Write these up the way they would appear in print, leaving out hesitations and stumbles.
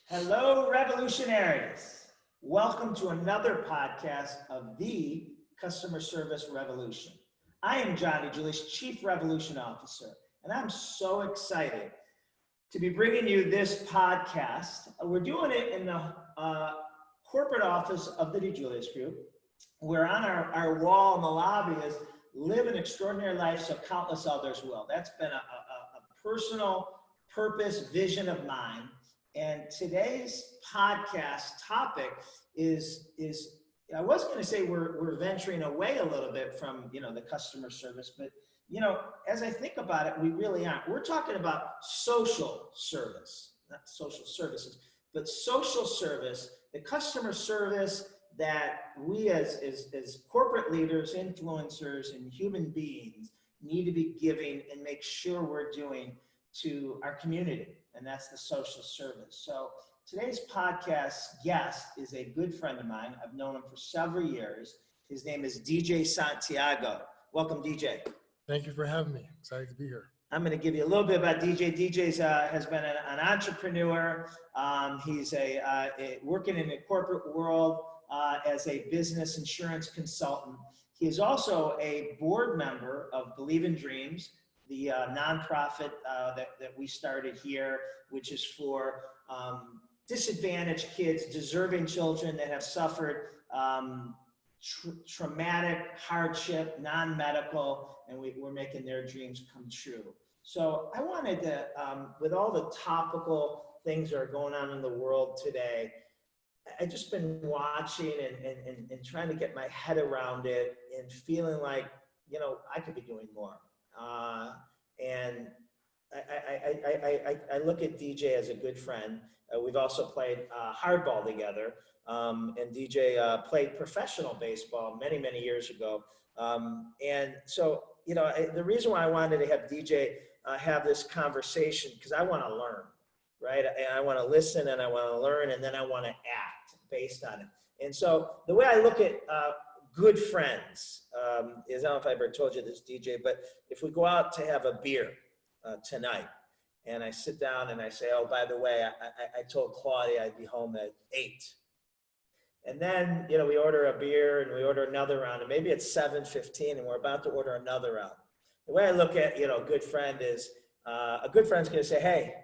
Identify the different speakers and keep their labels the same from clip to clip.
Speaker 1: Hello, revolutionaries. Welcome to another podcast of the Customer Service Revolution. I am DiJulius, Chief Revolution Officer, and I'm so excited to be bringing you this podcast. We're doing it in the corporate office of the DiJulius Group. We're on our wall in the lobby is live an extraordinary life so countless others will. That's been a personal purpose, vision of mine. And today's podcast topic is I was going to say we're venturing away a little bit from, the customer service, but, as I think about it, we really aren't. We're talking about social service, not social services, but social service, the customer service that we as corporate leaders, influencers, and human beings need to be giving and make sure we're doing to our community, and that's the social service. So today's podcast guest is a good friend of mine. I've known him for several years. His name is DJ Santiago. Welcome, DJ.
Speaker 2: Thank you for having me. Excited to be here.
Speaker 1: I'm going to give you a little bit about DJ. DJ has been an entrepreneur. He's working in the corporate world as a business insurance consultant. He is also a board member of Believe in Dreams, the nonprofit that we started here, which is for disadvantaged kids, deserving children that have suffered traumatic hardship, non-medical, and we're making their dreams come true. So I wanted to, with all the topical things that are going on in the world today, I've just been watching and trying to get my head around it and feeling like, I could be doing more. And I look at DJ as a good friend. We've also played hardball together. And DJ played professional baseball many, many years ago. And so, the reason why I wanted to have DJ have this conversation, because I want to learn, right? I want to listen and I want to learn, and then I want to act based on it. And so the way I look at good friends is, I don't know if I ever told you this, DJ, but if we go out to have a beer tonight, and I sit down and I say, oh, by the way, I told Claudia I'd be home at 8. And then, we order a beer and we order another round, and maybe it's 7:15 and we're about to order another round. The way I look at, a good friend is, a good friend's going to say, hey,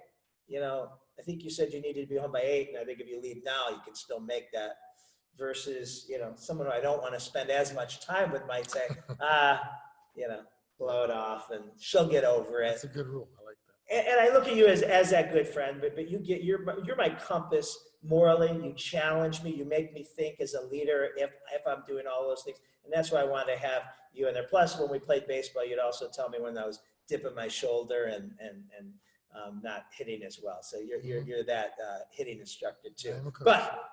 Speaker 1: I think you said you needed to be home by 8, and I think if you leave now, you can still make that. Versus, someone who I don't want to spend as much time with might say, blow it off and she'll get over it.
Speaker 2: That's a good rule. I like that.
Speaker 1: And I look at you as that good friend, but you're my compass morally. You challenge me. You make me think as a leader if I'm doing all those things. And that's why I wanted to have you in there. Plus, when we played baseball, you'd also tell me when I was dipping my shoulder and not hitting as well. So you're that hitting instructor too. But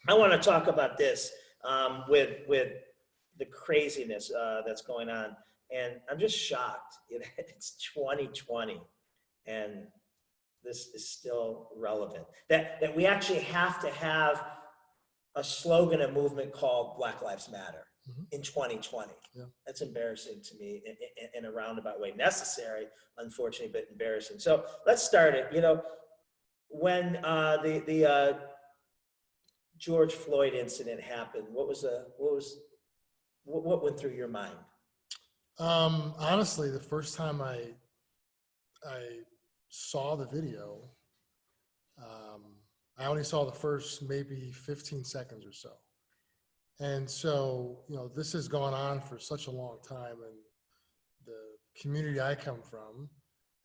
Speaker 1: I want to talk about this with the craziness that's going on. And I'm just shocked. It's 2020. And this is still relevant. That we actually have to have a slogan, a movement called Black Lives Matter in 2020.
Speaker 2: Yeah.
Speaker 1: That's embarrassing to me in a roundabout way. Necessary, unfortunately, but embarrassing. So let's start it. When the George Floyd incident happened, what went through your mind?
Speaker 2: Honestly, the first time I saw the video, I only saw the first maybe 15 seconds or so. And so, this has gone on for such a long time, and the community I come from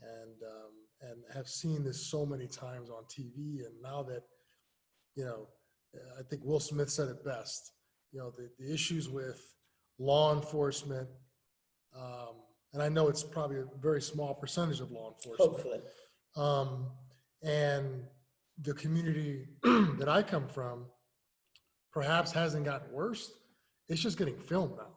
Speaker 2: and have seen this so many times on TV. And now that, I think Will Smith said it best, the issues with law enforcement, and I know it's probably a very small percentage of law enforcement.
Speaker 1: Hopefully.
Speaker 2: And the community that I come from perhaps hasn't gotten worse. It's just getting filmed now,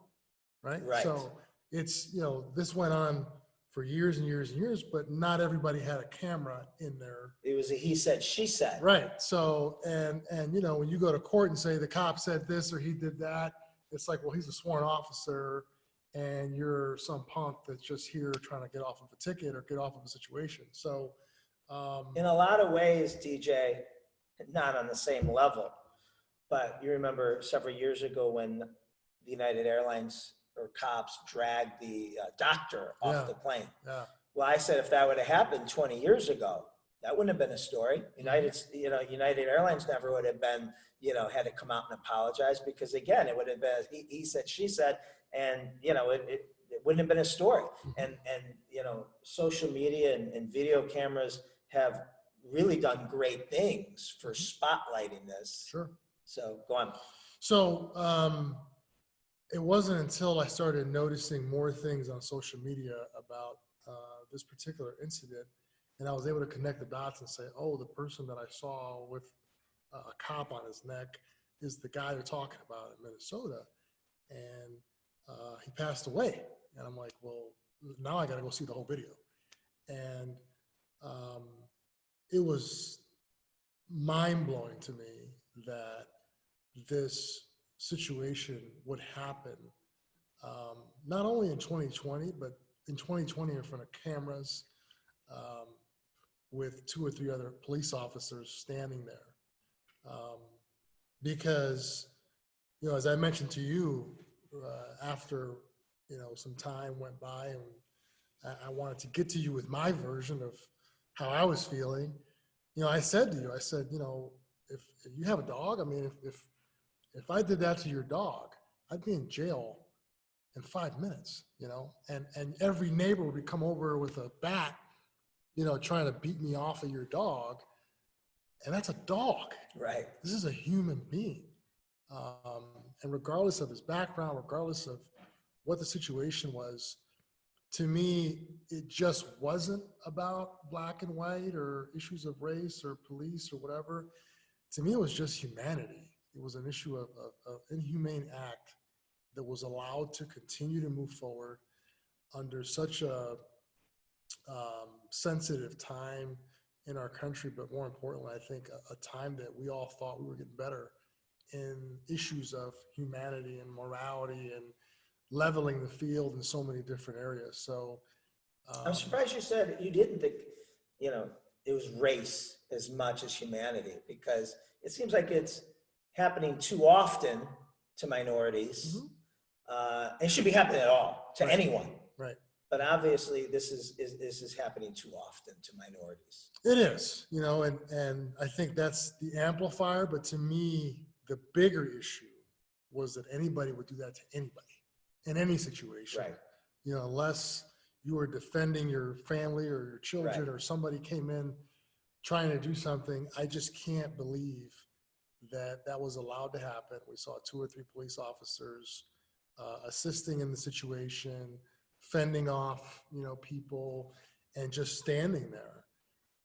Speaker 2: right?
Speaker 1: Right.
Speaker 2: So it's, this went on for years and years and years, but not everybody had a camera in there.
Speaker 1: It was a he said, she said.
Speaker 2: Right. So, and when you go to court and say the cop said this or he did that, it's like, well, he's a sworn officer and you're some punk that's just here trying to get off of a ticket or get off of a situation. So,
Speaker 1: in a lot of ways, DJ, not on the same level. But you remember several years ago when the United Airlines or cops dragged the doctor off the plane.
Speaker 2: Yeah.
Speaker 1: Well, I said if that would have happened 20 years ago, that wouldn't have been a story. United Airlines never would have been, had to come out and apologize, because again, it would have been he said, she said, and it wouldn't have been a story. And social media and video cameras have really done great things for spotlighting this.
Speaker 2: Sure.
Speaker 1: So go on.
Speaker 2: So it wasn't until I started noticing more things on social media about this particular incident, and I was able to connect the dots and say, oh, the person that I saw with a cop on his neck is the guy they're talking about in Minnesota, and he passed away. And I'm like, well, now I got to go see the whole video. And it was mind-blowing to me that this situation would happen, not only in 2020, but in 2020 in front of cameras, with 2 or 3 other police officers standing there. Because, as I mentioned to you, after, some time went by and I wanted to get to you with my version of how I was feeling, I said to you, if you have a dog, I mean, if I did that to your dog, I'd be in jail in 5 minutes, and every neighbor would come over with a bat, trying to beat me off of your dog. And that's a dog.
Speaker 1: Right.
Speaker 2: This is a human being. And regardless of his background, regardless of what the situation was, to me, it just wasn't about black and white or issues of race or police or whatever. To me, it was just humanity. It was an issue of inhumane act that was allowed to continue to move forward under such a sensitive time in our country, but more importantly, I think a time that we all thought we were getting better in issues of humanity and morality and leveling the field in so many different areas. So
Speaker 1: I'm surprised you said you didn't think, it was race as much as humanity, because it seems like it's happening too often to minorities. It should be happening at all to anyone.
Speaker 2: Right.
Speaker 1: But obviously this is happening too often to minorities.
Speaker 2: It is, and I think that's the amplifier. But to me, the bigger issue was that anybody would do that to anybody in any situation.
Speaker 1: Right.
Speaker 2: Unless you were defending your family or your children, right, or somebody came in trying to do something. I just can't believe that was allowed to happen. We saw 2 or 3 police officers assisting in the situation, fending off, people, and just standing there.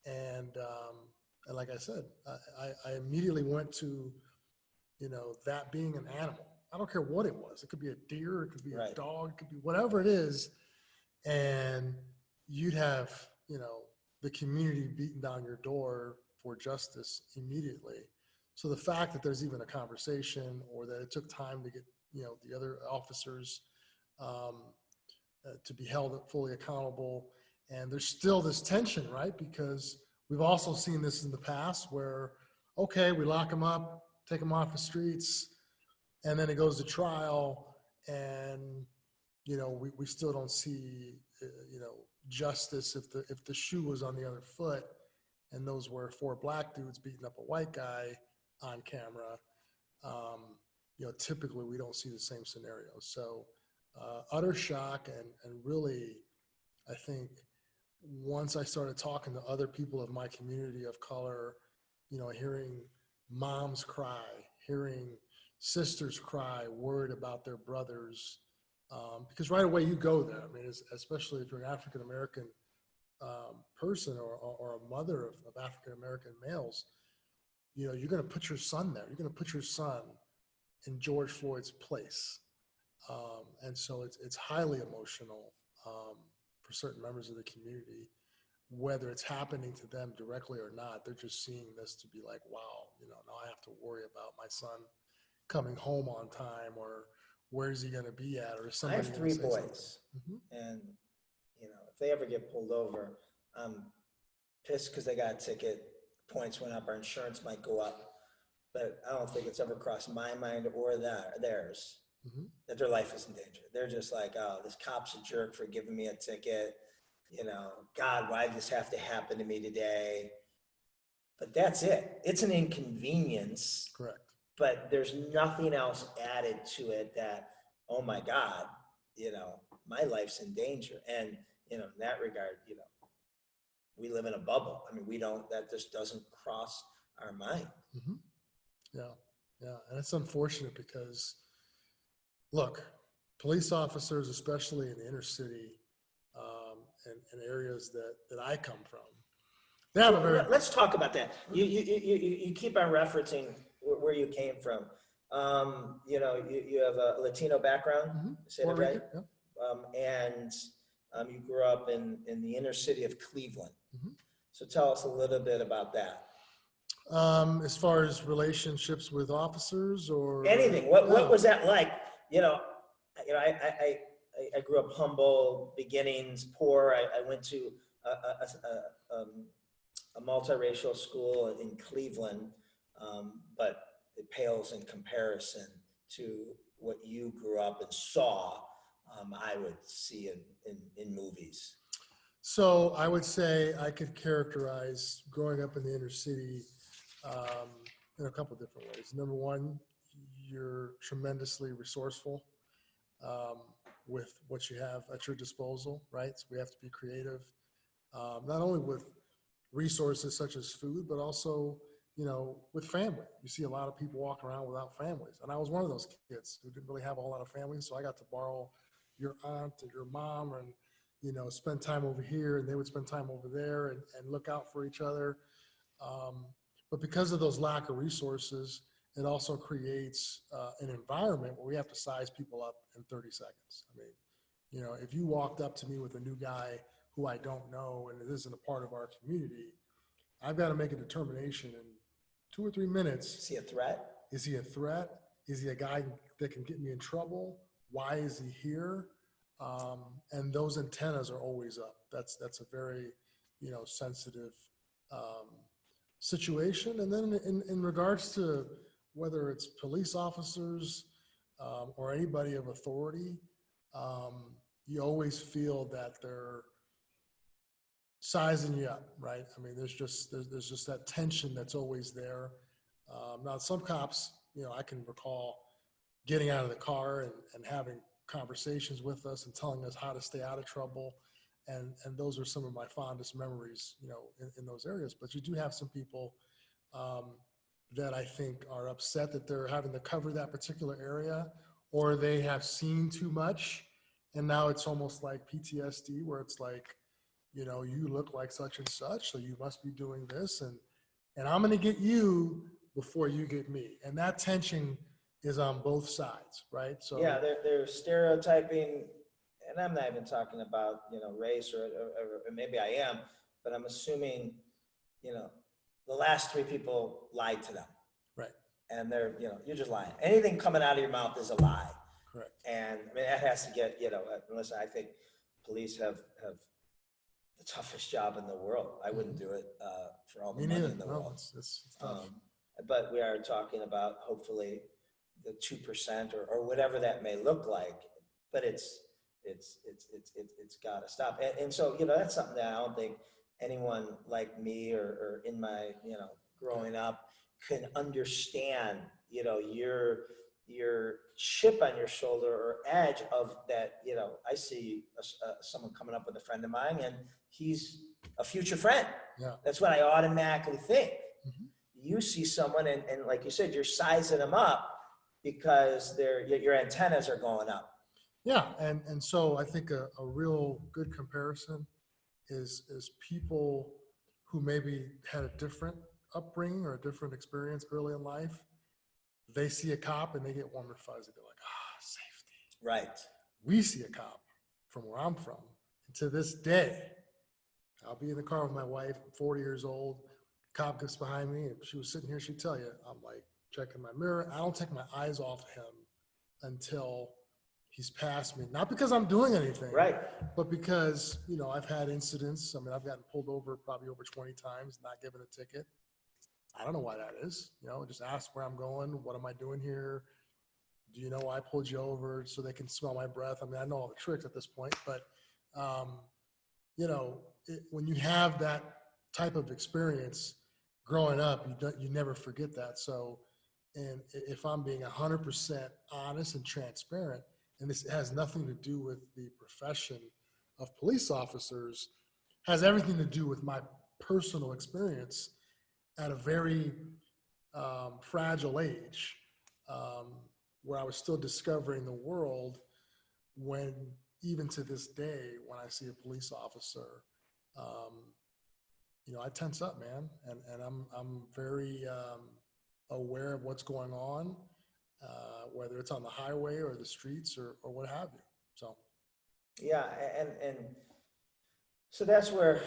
Speaker 2: And like I said, I immediately went to, that being an animal. I don't care what it was. It could be a deer, it could be a dog, it could be whatever it is. And you'd have, the community beating down your door for justice immediately. So the fact that there's even a conversation, or that it took time to get, the other officers to be held fully accountable. And there's still this tension, right? Because we've also seen this in the past where, okay, we lock them up, take them off the streets, and then it goes to trial, and, we still don't see, justice if the shoe was on the other foot, and those were 4 black dudes beating up a white guy on camera. Typically we don't see the same scenario. So utter shock, and really, I think once I started talking to other people of my community of color, hearing moms cry, hearing sisters cry, worried about their brothers, because right away you go there. I mean, especially if you're an African-American person or a mother of African-American males, you're going to put your son there. You're going to put your son in George Floyd's place. And so it's highly emotional for certain members of the community, whether it's happening to them directly or not. They're just seeing this to be like, wow, now I have to worry about my son coming home on time, or where's he going to be at, or somebody.
Speaker 1: I have 3 boys, and if they ever get pulled over, I'm pissed because they got a ticket.
Speaker 3: points went up, our insurance might go up, but I don't think it's ever crossed my mind or theirs that their life is in danger. They're just like, oh, this cop's a jerk for giving me a ticket. You know, God, why did this have to happen to me today? But that's it. It's an inconvenience.
Speaker 2: Correct.
Speaker 3: But there's nothing else added to it that, oh my God, you know, my life's in danger. And, you know, in that regard, you know, we live in a bubble. I mean, that just doesn't cross our mind.
Speaker 2: Yeah. And it's unfortunate because, look, police officers, especially in the inner city and areas that I come from, they have a very...
Speaker 3: Let's talk about that. You keep on referencing where you came from. You know, you have a Latino background, say that right?
Speaker 2: Yeah.
Speaker 3: And you grew up in the inner city of Cleveland. So tell us a little bit about that.
Speaker 2: As far as relationships with officers or
Speaker 3: anything, what was that like? I grew up humble beginnings, poor. I went to a multiracial school in Cleveland, but it pales in comparison to what you grew up and saw. I would see in movies.
Speaker 2: So I would say I could characterize growing up in the inner city in a couple of different ways. Number one, you're tremendously resourceful with what you have at your disposal, right? So we have to be creative, not only with resources such as food, but also, you know, with family. You see a lot of people walking around without families. And I was one of those kids who didn't really have a whole lot of families. So I got to borrow your aunt or your mom and, you know, spend time over here, and they would spend time over there and look out for each other. But because of those lack of resources, it also creates an environment where we have to size people up in 30 seconds. I mean, you know, if you walked up to me with a new guy who I don't know and it isn't a part of our community, I've got to make a determination in 2 or 3 minutes.
Speaker 3: Is he a threat?
Speaker 2: Is he a threat? Is he a guy that can get me in trouble? Why is he here? And those antennas are always up. That's a very, you know, sensitive situation. And then in regards to whether it's police officers or anybody of authority, you always feel that they're sizing you up, right? I mean, there's just that tension that's always there. Now, some cops, you know, I can recall getting out of the car and having conversations with us and telling us how to stay out of trouble. And those are some of my fondest memories, you know, in those areas. But you do have some people that I think are upset that they're having to cover that particular area, or they have seen too much. And now it's almost like PTSD, where it's like, you know, you look like such and such, so you must be doing this. And I'm going to get you before you get me. And that tension is on both sides, right? So
Speaker 3: yeah, they're stereotyping, and I'm not even talking about, you know, race or maybe I am, but I'm assuming, you know, the last 3 people lied to them.
Speaker 2: Right.
Speaker 3: And they're, you know, you're just lying. Anything coming out of your mouth is a lie.
Speaker 2: Correct.
Speaker 3: And I mean, that has to get, you know, listen, I think police have the toughest job in the world. I wouldn't do it for all the money in the world.
Speaker 2: It's tough.
Speaker 3: But we are talking about hopefully the 2% or whatever that may look like. But it's got to stop. And so, you know, that's something that I don't think anyone like me or in my, you know, growing up can understand, you know, your chip on your shoulder or edge of that. You know, I see someone coming up with a friend of mine and he's a future friend.
Speaker 2: Yeah.
Speaker 3: That's what I automatically think. You see someone and like you said, you're sizing them up because your antennas are going up.
Speaker 2: Yeah, and so I think a real good comparison is people who maybe had a different upbringing or a different experience early in life. They see a cop and they get warm and fuzzy. They're like, safety.
Speaker 3: Right.
Speaker 2: We see a cop from where I'm from. And to this day, I'll be in the car with my wife, I'm 40 years old. Cop gets behind me. If she was sitting here, she'd tell you, I'm like checking my mirror. I don't take my eyes off him until he's passed me. Not because I'm doing anything,
Speaker 3: right,
Speaker 2: but because, you know, I've had incidents. I mean, I've gotten pulled over probably over 20 times, not given a ticket. I don't know why that is. Just ask where I'm going. What am I doing here? Do you know why I pulled you over? So they can smell my breath. I mean, I know all the tricks at this point, but, when you have that type of experience growing up, you never forget that. So, and if I'm being 100% honest and transparent, and this has nothing to do with the profession of police officers, has everything to do with my personal experience at a very fragile age, where I was still discovering the world, when even to this day, when I see a police officer, I tense up, man. And I'm very aware of what's going on, whether it's on the highway or the streets or what have you. So.
Speaker 3: Yeah. And so that's where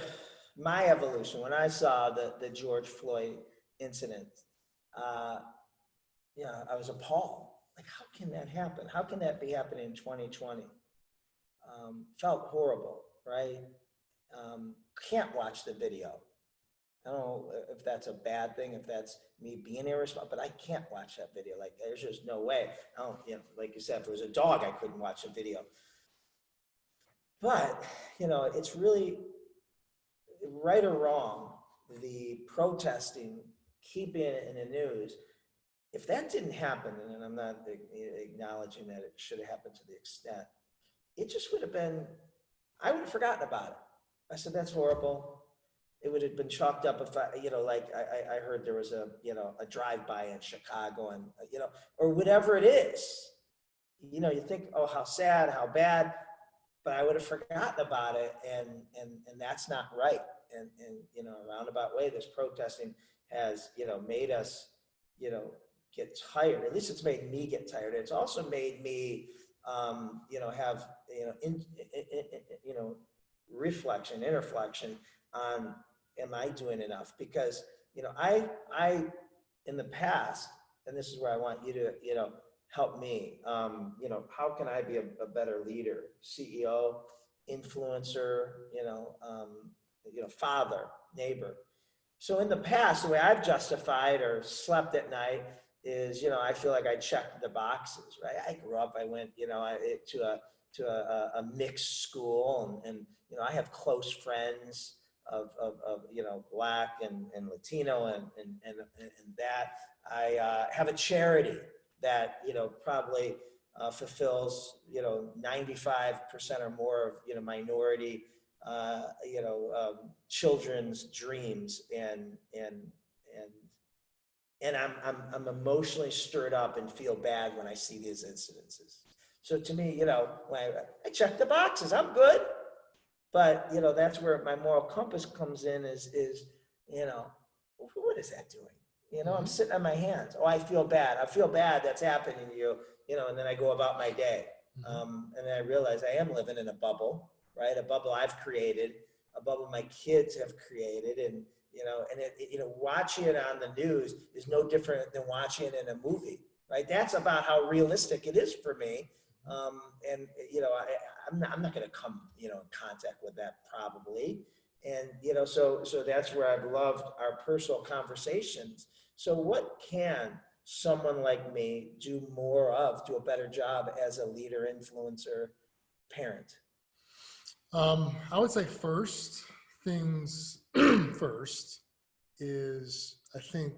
Speaker 3: my evolution, when I saw the George Floyd incident, I was appalled. Like, how can that happen? How can that be happening in 2020? Felt horrible, right? Can't watch the video. I don't know if that's a bad thing, if that's me being irresponsible, but I can't watch that video. Like, there's just no way. I don't, like you said, if it was a dog, I couldn't watch the video. But, it's really, right or wrong, the protesting, keeping it in the news, if that didn't happen, and I'm not acknowledging that it should have happened to the extent, it just would have been, I would have forgotten about it. I said, that's horrible. It would have been chalked up if I heard there was a drive-by in Chicago, and, or whatever it is. You think, oh, how sad, how bad, but I would have forgotten about it, and that's not right. And in a roundabout way, this protesting has, made us, get tired. At least it's made me get tired. It's also made me, have, reflection, interflection on, am I doing enough? Because, I, in the past, and this is where I want you to, help me, how can I be a better leader, CEO, influencer, father, neighbor. So in the past, the way I've justified or slept at night is, I feel like I checked the boxes, right? I grew up, I went, to a mixed school, and I have close friends of Black and Latino and that. I have a charity that, probably fulfills, 95% or more of, minority, children's dreams, and I'm emotionally stirred up and feel bad when I see these incidences. So to me, when I check the boxes, I'm good. But, that's where my moral compass comes in is, what is that doing? I'm sitting on my hands. Oh, I feel bad. I feel bad that's happening to you, and then I go about my day. And then I realize I am living in a bubble, right? A bubble I've created, a bubble my kids have created. And, watching it on the news is no different than watching it in a movie, right? That's about how realistic it is for me. And, I'm not going to come, in contact with that probably. And, so that's where I've loved our personal conversations. So what can someone like me do a better job as a leader, influencer, parent?
Speaker 2: I would say first things first is, I think,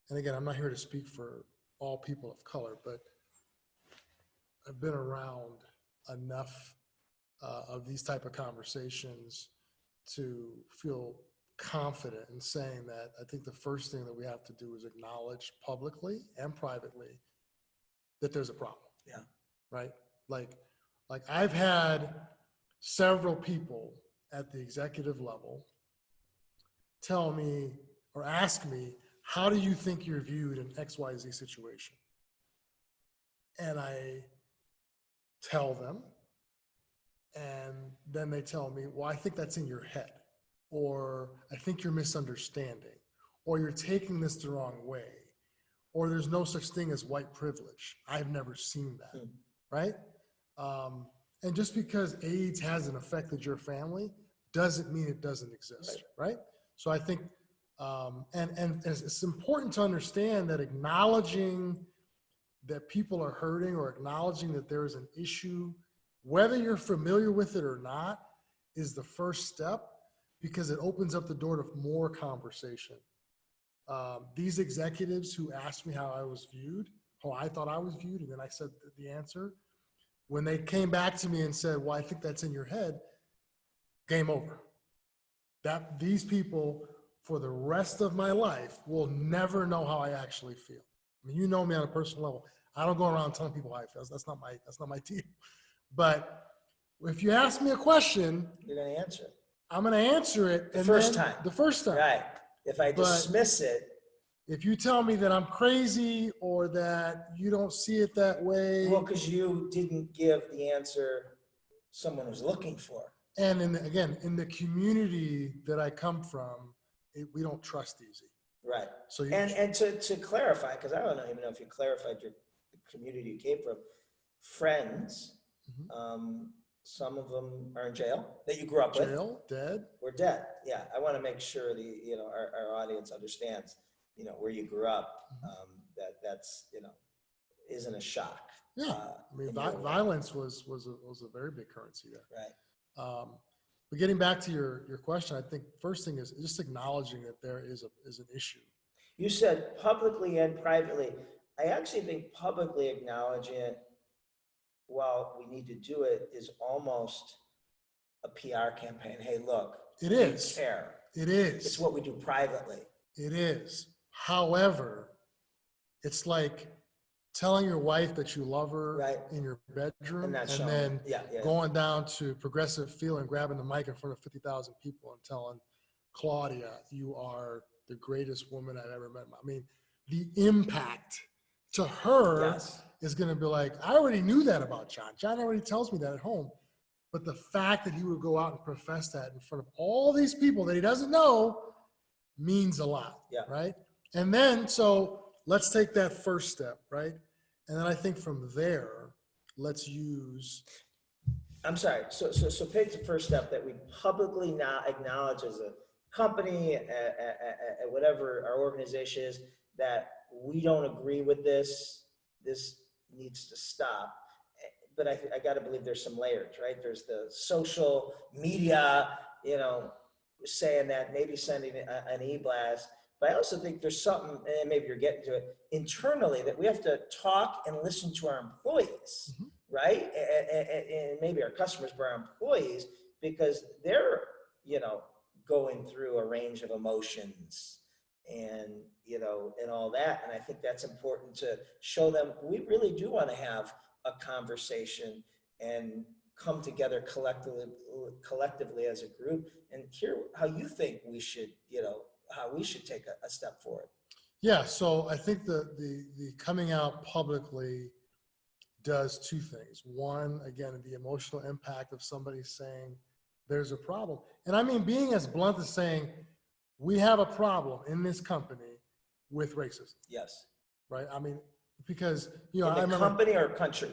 Speaker 2: and again, I'm not here to speak for all people of color, but I've been around enough of these type of conversations to feel confident in saying that I think the first thing that we have to do is acknowledge publicly and privately that there's a problem.
Speaker 3: Yeah.
Speaker 2: Right? Like I've had several people at the executive level tell me or ask me, how do you think you're viewed in XYZ situation? And I tell them, and then they tell me, well, I think that's in your head, or I think you're misunderstanding, or you're taking this the wrong way, or there's no such thing as white privilege. I've never seen that, right? And just because AIDS hasn't affected your family doesn't mean it doesn't exist, right? So I think And it's important to understand that acknowledging that people are hurting or acknowledging that there is an issue, whether you're familiar with it or not, is the first step, because it opens up the door to more conversation. These executives who asked me how I was viewed, how I thought I was viewed, and then I said the answer, when they came back to me and said, well, I think that's in your head, game over. That these people for the rest of my life will never know how I actually feel. I mean, you know me on a personal level. I don't go around telling people how I feel. That's not my deal. But if you ask me a question,
Speaker 3: You're going to answer it.
Speaker 2: I'm going to answer it.
Speaker 3: The first time.
Speaker 2: The first time.
Speaker 3: Right. If I dismiss it.
Speaker 2: If you tell me that I'm crazy or that you don't see it that way.
Speaker 3: Well, because you didn't give the answer someone was looking for. And
Speaker 2: in the community that I come from, we don't trust easy.
Speaker 3: Right. So and to clarify, because I don't even know if you clarified the community you came from, friends, some of them are in jail that you grew up with.
Speaker 2: Jail, dead.
Speaker 3: Or dead. Yeah. I want to make sure our audience understands, where you grew up, that's, isn't a shock.
Speaker 2: Yeah. I mean, violence was a very big currency there.
Speaker 3: Right.
Speaker 2: But getting back to your question, I think first thing is just acknowledging that there is an issue.
Speaker 3: You said publicly and privately. I actually think publicly acknowledging it, while we need to do it, is almost a PR campaign. Hey, look,
Speaker 2: it is.
Speaker 3: We care.
Speaker 2: It is.
Speaker 3: It's what we do privately.
Speaker 2: It is. However, it's like telling your wife that you love her in your bedroom and then going down to Progressive Field and grabbing the mic in front of 50,000 people and telling Claudia, you are the greatest woman I've ever met. I mean, the impact to her is going to be like, I already knew that about John. John already tells me that at home. But the fact that he would go out and profess that in front of all these people that he doesn't know means a lot, right? And then, so let's take that first step, right? And then I think from there, let's use.
Speaker 3: I'm sorry. So take the first step that we publicly now acknowledge as a company, whatever our organization is, that we don't agree with this. This needs to stop. But I got to believe there's some layers, right? There's the social media, saying that, maybe sending an e-blast. But I also think there's something, and maybe you're getting to it, internally, that we have to talk and listen to our employees, right? And maybe our customers, but our employees, because they're, going through a range of emotions and, and all that. And I think that's important to show them we really do want to have a conversation and come together collectively as a group and hear how you think we should, how we should take a step forward.
Speaker 2: Yeah, so I think the coming out publicly does two things. One, again, the emotional impact of somebody saying there's a problem. And I mean, being as blunt as saying, we have a problem in this company with racism.
Speaker 3: Yes.
Speaker 2: Right? I mean, because,
Speaker 3: I remember, company or country?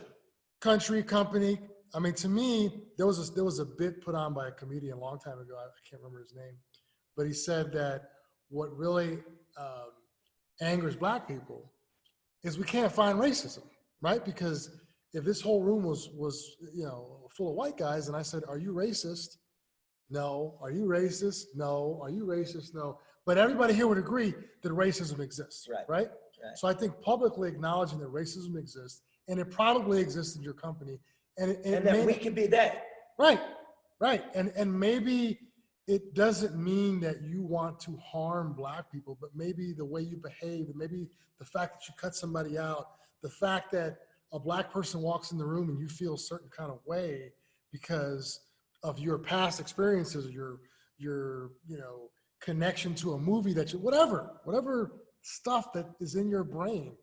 Speaker 2: Country, company. I mean, to me, there was a bit put on by a comedian a long time ago. I can't remember his name, but he said that what really angers Black people is we can't find racism, right? Because if this whole room was full of white guys, and I said, "Are you racist?" No. Are you racist? No. Are you racist? No. But everybody here would agree that racism exists, right? So I think publicly acknowledging that racism exists, and it probably exists in your company, and
Speaker 3: that we could be that.
Speaker 2: Right. And maybe it doesn't mean that you want to harm Black people, but maybe the way you behave, and maybe the fact that you cut somebody out, the fact that a Black person walks in the room and you feel a certain kind of way because of your past experiences, or your connection to a movie that you, whatever stuff that is in your brain.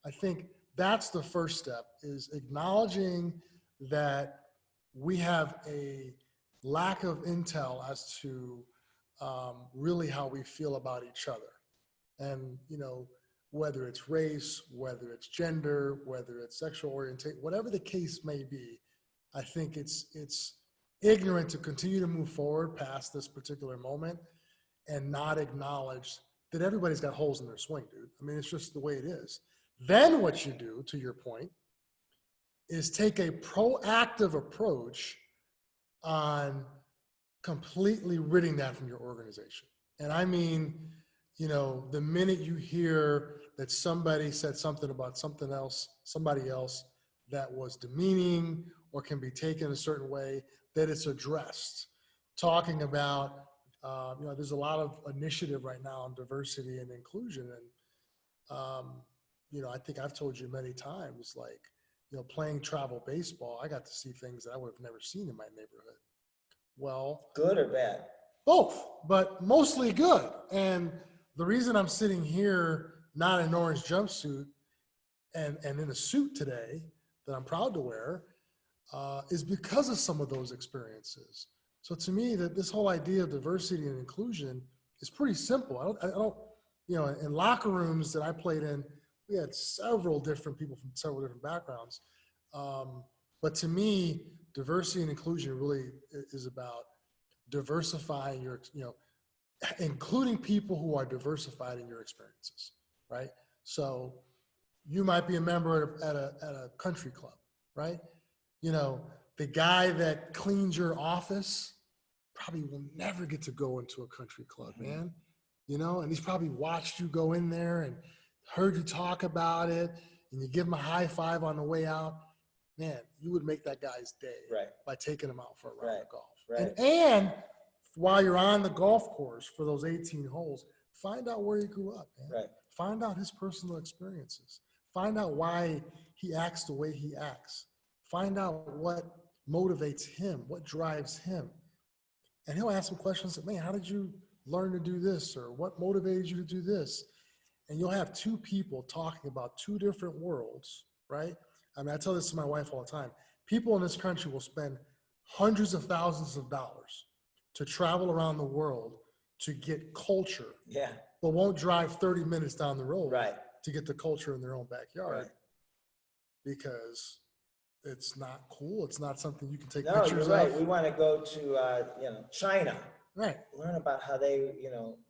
Speaker 2: I think that's the first step, is acknowledging that we have a lack of intel as to really how we feel about each other. And, whether it's race, whether it's gender, whether it's sexual orientation, whatever the case may be, I think it's ignorant to continue to move forward past this particular moment and not acknowledge that everybody's got holes in their swing, dude. I mean, it's just the way it is. Then what you do, to your point, is take a proactive approach on completely ridding that from your organization. And I mean, the minute you hear that somebody said something about somebody else that was demeaning or can be taken a certain way, that it's addressed. Talking about, there's a lot of initiative right now on diversity and inclusion. And, I think I've told you many times, like, playing travel baseball, I got to see things that I would have never seen in my neighborhood. Well,
Speaker 3: Good or bad?
Speaker 2: both, but mostly good. And the reason I'm sitting here, not in an orange jumpsuit and in a suit today that I'm proud to wear, is because of some of those experiences. So to me, that this whole idea of diversity and inclusion is pretty simple. I don't, in locker rooms that I played in, we had several different people from several different backgrounds. But to me, diversity and inclusion really is about diversifying your, including people who are diversified in your experiences, right? So you might be a member at a country club, right? The guy that cleans your office probably will never get to go into a country club, man. And he's probably watched you go in there and heard you talk about it, and you give him a high five on the way out. Man, you would make that guy's day by taking him out for a round of golf.
Speaker 3: Right.
Speaker 2: And while you're on the golf course for those 18 holes, find out where he grew up, man.
Speaker 3: Right.
Speaker 2: Find out his personal experiences. Find out why he acts the way he acts. Find out what motivates him, what drives him. And he'll ask some questions like, man, how did you learn to do this? Or what motivated you to do this? And you'll have two people talking about two different worlds, right? I mean, I tell this to my wife all the time. People in this country will spend hundreds of thousands of dollars to travel around the world to get culture, but won't drive 30 minutes down the road to get the culture in their own backyard because it's not cool. It's not something you can take pictures
Speaker 3: of.
Speaker 2: of.
Speaker 3: We want to go to, China.
Speaker 2: Right.
Speaker 3: Learn about how they,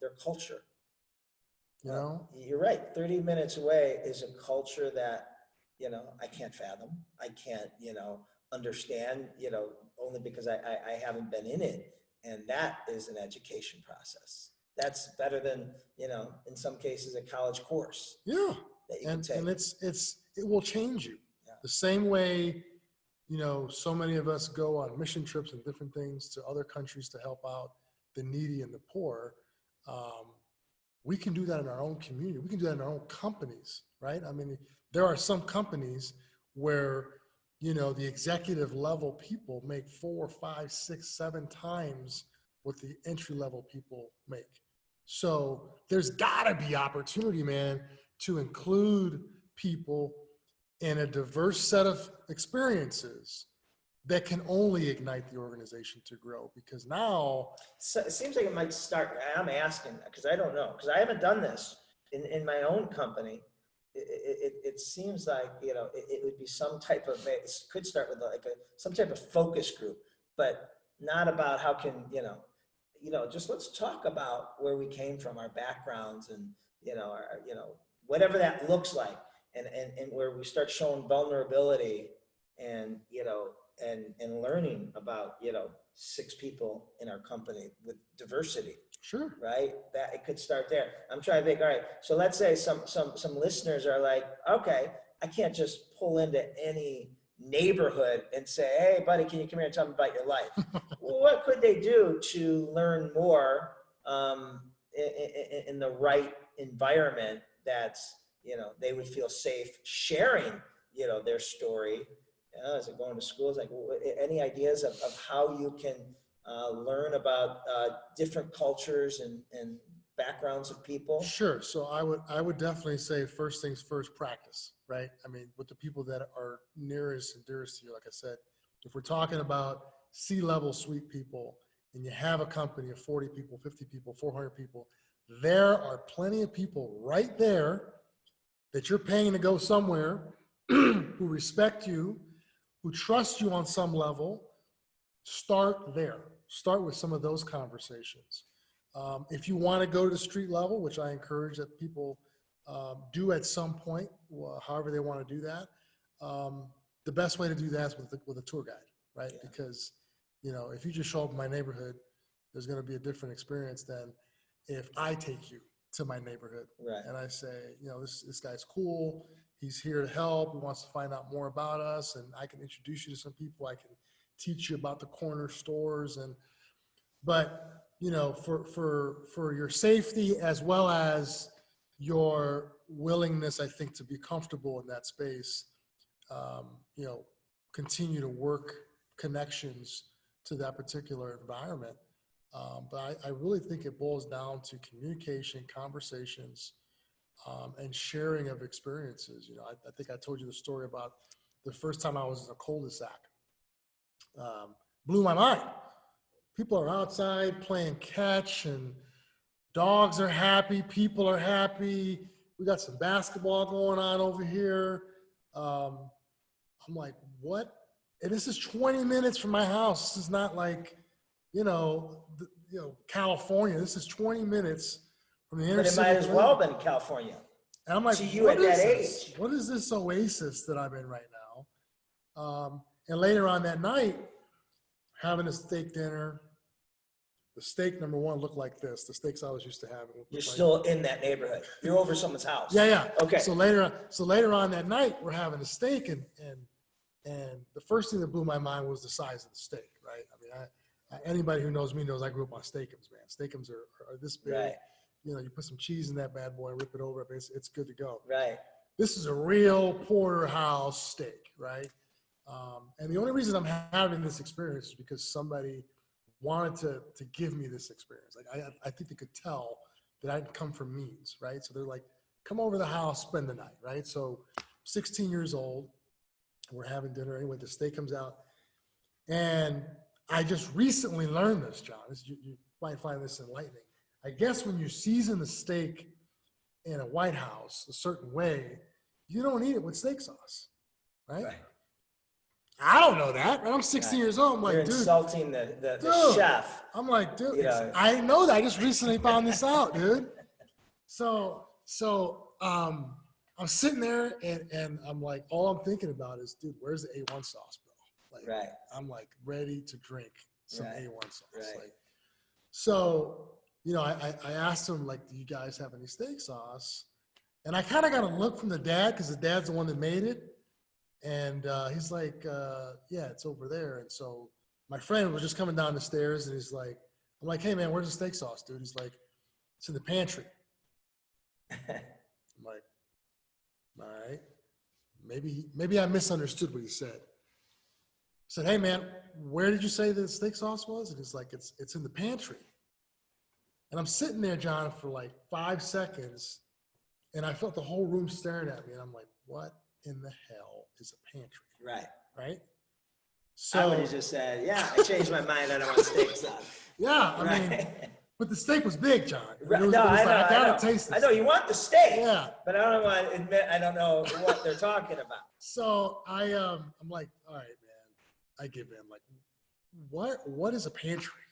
Speaker 3: their culture. You're right. 30 minutes away is a culture that, I can't fathom. I can't, understand, only because I haven't been in it. And that is an education process. That's better than, in some cases, a college course.
Speaker 2: Yeah.
Speaker 3: That you can take.
Speaker 2: And it will change you. Yeah. The same way, so many of us go on mission trips and different things to other countries to help out the needy and the poor. We can do that in our own community. We can do that in our own companies, right? I mean, there are some companies where, the executive level people make 4, 5, 6, 7 times what the entry level people make. So there's gotta be opportunity, man, to include people in a diverse set of experiences that can only ignite the organization to grow, because now
Speaker 3: so it seems like it might start. I'm asking because I don't know, because I haven't done this in my own company. It seems like it would be some type of, it could start with some type of focus group, but not about how can just let's talk about where we came from, our backgrounds, and our whatever that looks like, and where we start showing vulnerability and and learning about 6 people in our company with diversity.
Speaker 2: Sure.
Speaker 3: Right? That it could start there. I'm trying to think, all right, so let's say some listeners are like, okay, I can't just pull into any neighborhood and say, hey buddy, can you come here and tell me about your life? Well, what could they do to learn more in the right environment that's, they would feel safe sharing, their story? Is it going to schools? Like, any ideas of how you can learn about different cultures and backgrounds of people?
Speaker 2: Sure. So I would definitely say first things first, practice, right? I mean, with the people that are nearest and dearest to you, like I said, if we're talking about C-level suite people and you have a company of 40 people, 50 people, 400 people, there are plenty of people right there that you're paying to go somewhere who respect you, who trust you on some level. Start there. Start with some of those conversations. If you want to go to the street level, which I encourage that people do at some point, however they want to do that, the best way to do that is with a tour guide, right?
Speaker 3: Yeah.
Speaker 2: Because, if you just show up in my neighborhood, there's going to be a different experience than if I take you to my neighborhood.
Speaker 3: Right.
Speaker 2: And I say, this guy's cool. He's here to help. He wants to find out more about us, and I can introduce you to some people. I can teach you about the corner stores, but for your safety as well as your willingness, I think, to be comfortable in that space, continue to work connections to that particular environment. But I really think it boils down to communication, conversations, and sharing of experiences. I think I told you the story about the first time I was in a cul-de-sac. Blew my mind. People are outside playing catch, and dogs are happy. People are happy. We got some basketball going on over here. I'm like, what? And this is 20 minutes from my house. This is not like, California. This is 20 minutes from the inner
Speaker 3: But it
Speaker 2: city.
Speaker 3: might as well have been California.
Speaker 2: And I'm like,
Speaker 3: to you
Speaker 2: what
Speaker 3: at that
Speaker 2: is this?
Speaker 3: age.
Speaker 2: What is this oasis that I'm in right now? And later on that night, having a steak dinner. The steak, number one, looked like this. The steaks I was used to having.
Speaker 3: You're still in that neighborhood. You're over someone's house.
Speaker 2: Yeah.
Speaker 3: Okay.
Speaker 2: So later on that night, we're having a steak, and the first thing that blew my mind was the size of the steak, right? I mean, anybody who knows me knows I grew up on steakums, man. Steakums are this big.
Speaker 3: Right.
Speaker 2: You put some cheese in that bad boy, rip it over, it's good to go.
Speaker 3: Right.
Speaker 2: This is a real porterhouse steak, right? And the only reason I'm having this experience is because somebody wanted to give me this experience. Like I think they could tell that I'd come from means, right? So they're like, come over to the house, spend the night, right? So 16 years old, we're having dinner. Anyway, the steak comes out. And I just recently learned this, John. You might find this enlightening. I guess when you season the steak in a White House a certain way, you don't eat it with steak sauce, right? I don't know that. I'm 16 years old. I'm like,
Speaker 3: You're
Speaker 2: dude.
Speaker 3: insulting the chef.
Speaker 2: I'm like, dude, I know that. I just recently found this out, dude. So I'm sitting there and I'm like, all I'm thinking about is, dude, where's the A1 sauce, bro? Like,
Speaker 3: Right.
Speaker 2: I'm like ready to drink some
Speaker 3: Right.
Speaker 2: A1 sauce.
Speaker 3: Right.
Speaker 2: Like, so, I asked him, like, do you guys have any steak sauce? And I kind of got a look from the dad, because the dad's the one that made it. And he's like, yeah, it's over there. And so my friend was just coming down the stairs, and he's like, I'm like, hey man, where's the steak sauce, dude? He's like, it's in the pantry. I'm like, all right, maybe I misunderstood what he said. I said, hey man, where did you say the steak sauce was? And he's like, it's in the pantry. And I'm sitting there, John, for like 5 seconds, and I felt the whole room staring at me, and I'm like, what in the hell is a pantry? Right? So
Speaker 3: I would have just said, yeah, I changed my mind. I don't want steak sauce.
Speaker 2: yeah, I mean, but the steak was big, John.
Speaker 3: Right.
Speaker 2: It was
Speaker 3: I
Speaker 2: like,
Speaker 3: know.
Speaker 2: I gotta taste this.
Speaker 3: I know you want the steak.
Speaker 2: Yeah.
Speaker 3: But I don't want to admit I don't know what they're talking about.
Speaker 2: So I'm like, all right, man, I give in. Like, what is a pantry?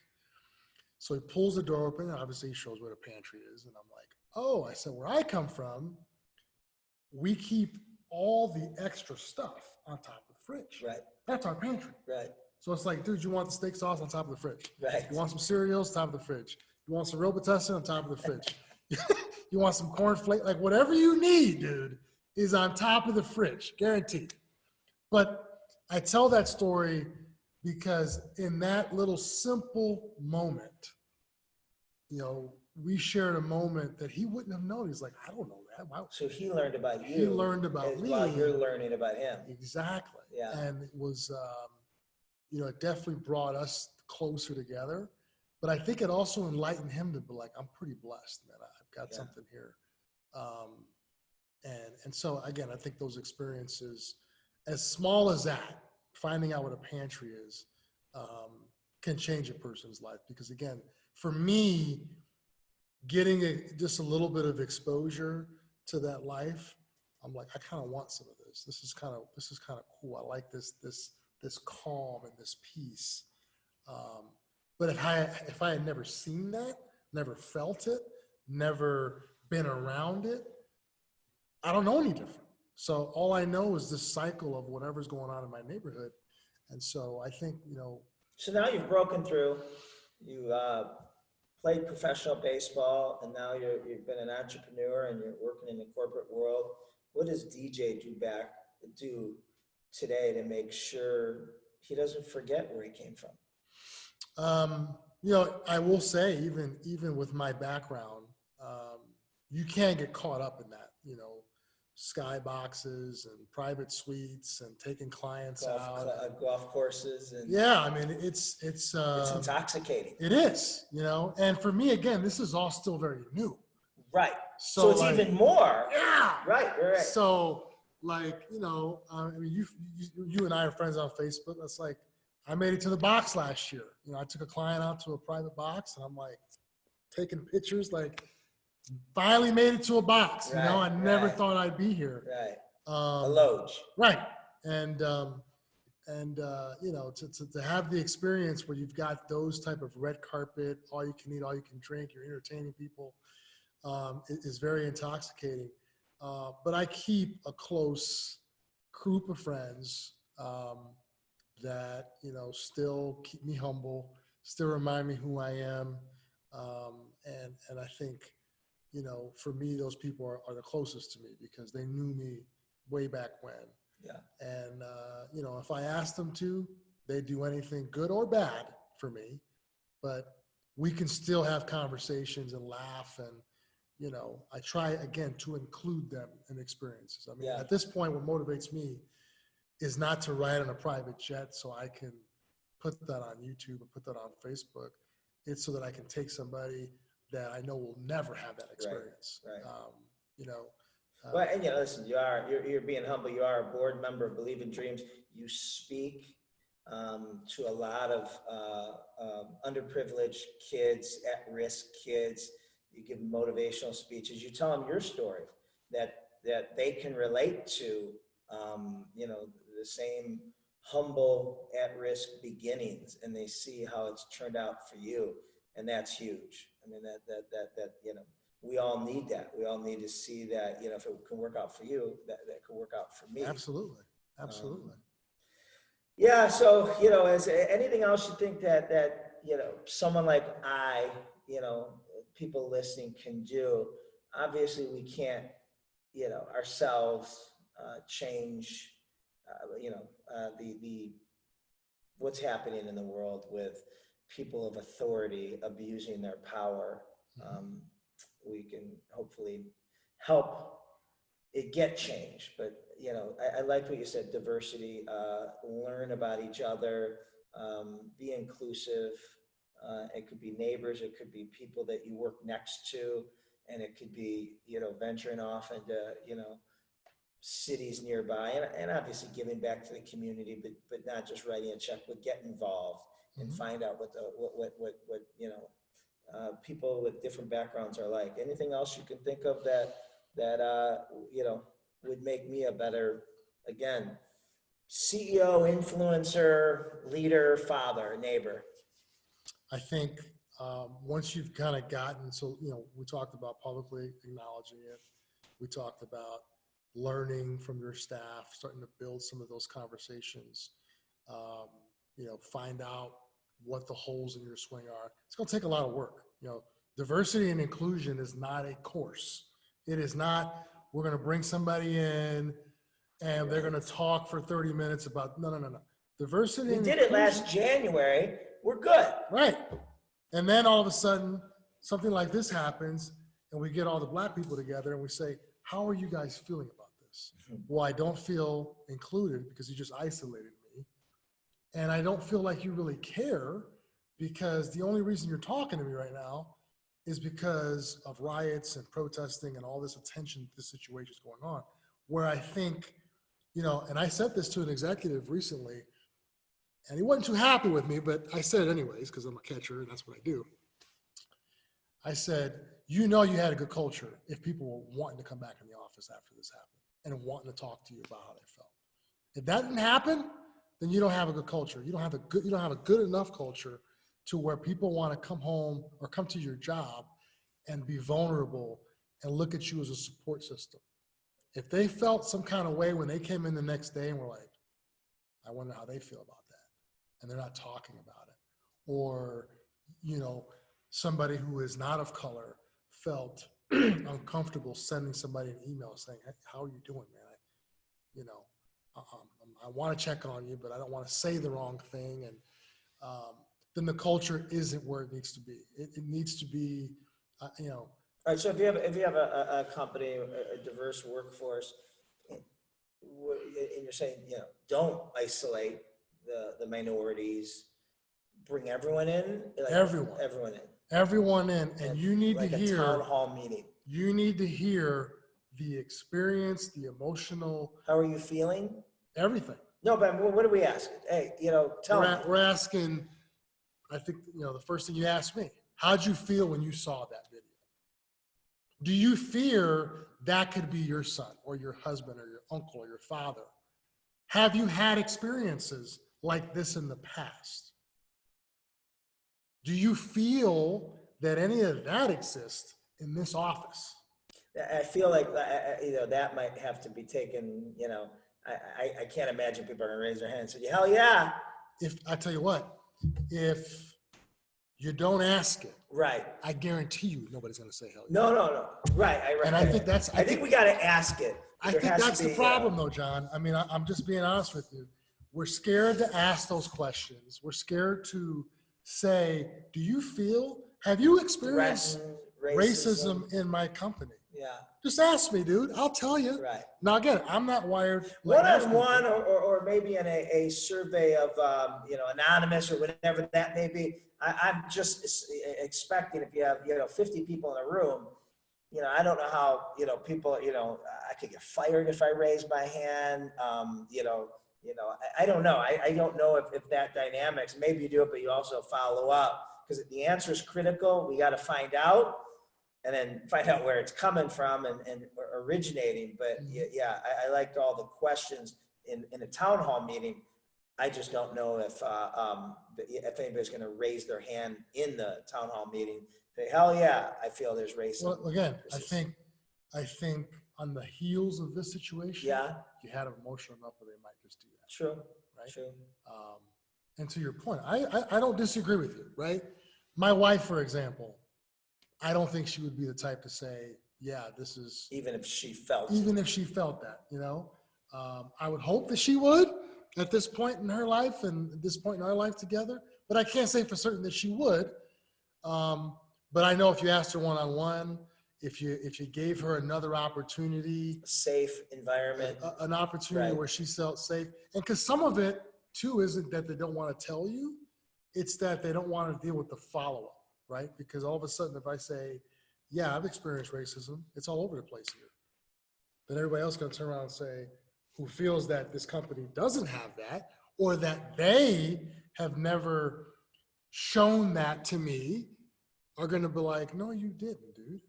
Speaker 2: So he pulls the door open, and obviously he shows what a pantry is. And I'm like, oh, I said, where I come from, we keep all the extra stuff on top of the fridge.
Speaker 3: Right.
Speaker 2: That's our pantry.
Speaker 3: Right.
Speaker 2: So it's like, dude, you want the steak sauce on top of the fridge.
Speaker 3: Right.
Speaker 2: You want some cereals, top of the fridge. You want some Robitussin on top of the fridge. You want some cornflakes, like whatever you need, dude, is on top of the fridge, guaranteed. But I tell that story because in that little simple moment, we shared a moment that he wouldn't have known. He's like, I don't know that. Why?
Speaker 3: So he learned about you.
Speaker 2: He learned about me.
Speaker 3: While you're learning about him.
Speaker 2: Exactly.
Speaker 3: Yeah.
Speaker 2: And it was, it definitely brought us closer together. But I think it also enlightened him to be like, I'm pretty blessed, man. I've got something here. And so, again, I think those experiences, as small as that, finding out what a pantry is, can change a person's life. Because, again, for me, getting just a little bit of exposure to that life, I'm like, I kind of want some of this. This is kind of cool. I like this calm and this peace. But if I had never seen that, never felt it, never been around it, I don't know any different. So all I know is this cycle of whatever's going on in my neighborhood. And so I think,
Speaker 3: So now you've broken through, you played professional baseball, and now you've been an entrepreneur and you're working in the corporate world. What does DJ do today to make sure he doesn't forget where he came from?
Speaker 2: I will say, even with my background, you can't get caught up in that, skyboxes and private suites and taking clients out.
Speaker 3: Golf courses. And
Speaker 2: yeah, I mean, it's
Speaker 3: intoxicating.
Speaker 2: It is, and for me, again, this is all still very new.
Speaker 3: Right. So it's like, even more.
Speaker 2: Yeah.
Speaker 3: Right.
Speaker 2: So like, I mean, you and I are friends on Facebook. That's like, I made it to the box last year. I took a client out to a private box, and I'm like taking pictures, like finally made it to a box.
Speaker 3: Right,
Speaker 2: I never thought I'd be here.
Speaker 3: Right. A loge.
Speaker 2: Right. And to have the experience where you've got those type of red carpet, all you can eat, all you can drink, you're entertaining people, is very intoxicating. But I keep a close group of friends that, still keep me humble, still remind me who I am. And I think, for me, those people are the closest to me because they knew me way back when.
Speaker 3: Yeah.
Speaker 2: And, if I asked them to, they'd do anything good or bad for me, but we can still have conversations and laugh. And, I try again to include them in experiences. I mean, at this point, what motivates me is not to ride on a private jet so I can put that on YouTube or put that on Facebook. It's so that I can take somebody that I know will never have that experience.
Speaker 3: Right.
Speaker 2: Well,
Speaker 3: and listen, you're being humble. You are a board member of Believe in Dreams. You speak to a lot of underprivileged kids, at-risk kids. You give motivational speeches. You tell them your story that they can relate to. The same humble, at-risk beginnings, and they see how it's turned out for you, and that's huge. I mean, that we all need that. We all need to see that, if it can work out for you, that could work out for me.
Speaker 2: Absolutely.
Speaker 3: Yeah. So, is there anything else you think that someone like people listening can do? Obviously, we can't, ourselves change, the what's happening in the world with people of authority abusing their power. We can hopefully help it get changed, but I like what you said, diversity, learn about each other, be inclusive. It could be neighbors, it could be people that you work next to, and it could be, venturing off into, cities nearby, and obviously giving back to the community, but not just writing a check, but get involved and find out what people with different backgrounds are like. Anything else you can think of that would make me a better, again, CEO, influencer, leader, father, neighbor?
Speaker 2: I think once you've kind of gotten, we talked about publicly acknowledging it. We talked about learning from your staff, starting to build some of those conversations, find out what the holes in your swing are. It's going to take a lot of work. Diversity and inclusion is not a course. It is not, we're going to bring somebody in and they're going to talk for 30 minutes about, no. Diversity and inclusion. We did it
Speaker 3: last January. We're good.
Speaker 2: Right. And then all of a sudden, something like this happens and we get all the Black people together and we say, how are you guys feeling about this? Well, I don't feel included because you just isolated me. And I don't feel like you really care because the only reason you're talking to me right now is because of riots and protesting and all this attention this situation is going on. Where I think, and I said this to an executive recently, and he wasn't too happy with me, but I said it anyways because I'm a catcher and that's what I do. I said, you had a good culture if people were wanting to come back in the office after this happened and wanting to talk to you about how they felt. If that didn't happen, then you don't have a good culture. You don't have a good enough culture to where people want to come home or come to your job and be vulnerable and look at you as a support system. If they felt some kind of way when they came in the next day and were like, I wonder how they feel about that, and they're not talking about it, or, you know, somebody who is not of color felt uncomfortable sending somebody an email saying, hey, how are you doing, man? I want to check on you, but I don't want to say the wrong thing. And then the culture isn't where it needs to be. It needs to be, you know.
Speaker 3: All right. So if you have a company, a diverse workforce, and you're saying, you know, don't isolate the minorities, bring everyone in. Like
Speaker 2: Everyone in, and you need
Speaker 3: like
Speaker 2: to hear
Speaker 3: a town hall meeting.
Speaker 2: You need to hear the experience, the emotional.
Speaker 3: How are you feeling?
Speaker 2: Everything.
Speaker 3: No, but what are we asking? Hey, you know, tell me.
Speaker 2: We're asking, I think, you know, the first thing you asked me, how'd you feel when you saw that video? Do you fear that could be your son or your husband or your uncle or your father? Have you had experiences like this in the past? Do you feel that any of that exists in this office?
Speaker 3: I feel like, you know, that might have to be taken, you know, I can't imagine people are gonna raise their hands and say, hell yeah.
Speaker 2: If I tell you what, if you don't ask it,
Speaker 3: right,
Speaker 2: I guarantee you nobody's gonna say hell yeah.
Speaker 3: No. Right.
Speaker 2: And I think
Speaker 3: I think we gotta ask it.
Speaker 2: I think that's the problem though, John. I mean, I'm just being honest with you. We're scared to ask those questions. We're scared to say, do you feel, have you experienced racism in my company?
Speaker 3: Yeah.
Speaker 2: Just ask me, dude. I'll tell you.
Speaker 3: Right.
Speaker 2: Now, again, I'm not wired. Like
Speaker 3: one-on-one or maybe in a survey of, you know, anonymous or whatever that may be. I'm just expecting if you have, you know, 50 people in a room, you know, I don't know how, you know, people, you know, I could get fired if I raise my hand. You know, I don't know. I don't know if that dynamics, maybe you do it, but you also follow up because the answer is critical. We got to find out. And then find out where it's coming from and originating. But yeah, I liked all the questions in a town hall meeting. I just don't know if anybody's going to raise their hand in the town hall meeting. Say, hell yeah, I feel there's racism.
Speaker 2: Well, again, I think on the heels of this situation, you had them emotional enough where they might just do that.
Speaker 3: True.
Speaker 2: Right.
Speaker 3: True.
Speaker 2: And to your point, I don't disagree with you. Right. My wife, for example, I don't think she would be the type to say, yeah, this is.
Speaker 3: Even if she felt
Speaker 2: that, you know, I would hope that she would at this point in her life and at this point in our life together, but I can't say for certain that she would. But I know if you asked her one-on-one, if you gave her another opportunity,
Speaker 3: a safe environment,
Speaker 2: an opportunity where she felt safe. And because some of it too, isn't that they don't want to tell you, it's that they don't want to deal with the follow-up. Right? Because all of a sudden, if I say, yeah, I've experienced racism, it's all over the place here. Then everybody else is going to turn around and say, who feels that this company doesn't have that, or that they have never shown that to me, are going to be like, no, you didn't, dude.